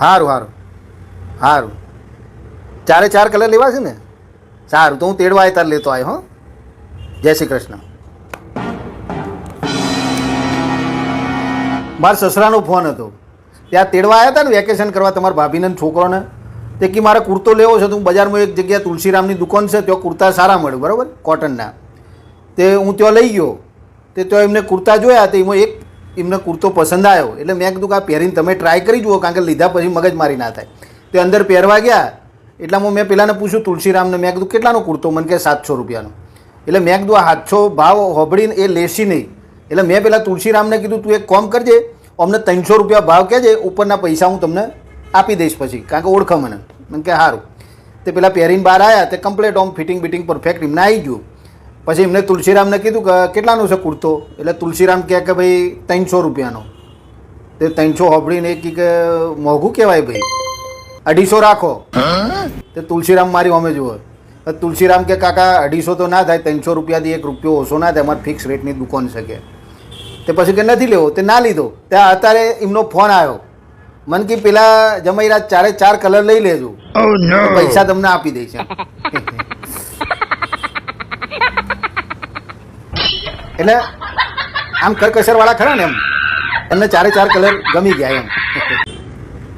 સારું સારું સારું, 4 કલર લેવા છે ને? સારું, તો હું તેડવા આવે તાર લેતો આવ્યો. હો, જય શ્રી કૃષ્ણ. મારા સસરાનો ફોન હતો, ત્યાં તેડવા આવ્યા હતા ને વેકેશન કરવા તમારા ભાભીને છોકરોને. તે કે મારે કુર્તો લેવો છે, તો હું બજારમાં એક જગ્યાએ તુલસીરામની દુકાન છે, ત્યાં કુર્તા સારા મળે, બરાબર, કોટનના. તે હું ત્યાં લઈ ગયો, તે ત્યાં એમને કુર્તા જોયા, તો એમાં એક એમને કુર્તો પસંદ આવ્યો. એટલે મેં કીધું કે આ પહેરીને તમે ટ્રાય કરી જુઓ, કારણ કે લીધા પછી મગજમારી ના થાય. તે અંદર પહેરવા ગયા, એટલામાં મેં પેલાને પૂછ્યું તુલસીરામને, મેં કીધું કેટલાનો કુર્તો? મને કે 700 રૂપિયાનો. એટલે મેં કીધું આ 700 ભાવ હોબળીને એ લેશી નહીં. એટલે મેં પેલા તુલસીરામને કીધું તું એક કામ કરજે, અમને 300 રૂપિયા ભાવ કહેજે, ઉપરના પૈસા હું તમને આપી દઈશ પછી, કારણ કે ઓળખો મને. મને કે સારું. તે પેલા પહેરીને બહાર આવ્યા, તે કમ્પ્લીટ ઓમ ફિટિંગ બિટિંગ પરફેક્ટ એમને આવી ગયું. પછી એમને તુલસીરામને કીધું કે કેટલાનો છે કુર્તો? એટલે તુલસીરામ કહે કે ભાઈ 300 રૂપિયાનો. તે 300 હોબળીને એ કે મોંઘું કહેવાય ભાઈ, 250 રાખો. તે તુલસીરામ મારી અમે જુઓ. તુલસીરામ કે કાકા 250 તો ના થાય, 300 રૂપિયાથી 1 રૂપિયો ઓછો ના થાય, અમારે ફિક્સ રેટની દુકાન છે કે. તે પછી કે નથી લેવો, તે ના લીધો. ત્યાં અત્યારે એમનો ફોન આવ્યો, મને કે પેલા જમાઈરાજ 4 કલર લઈ લેજો, પૈસા તમને આપી દઈશ. એટલે આમ કરકસર વાળા ખરા ને, એમ એમને 4 કલર ગમી ગયા એમ.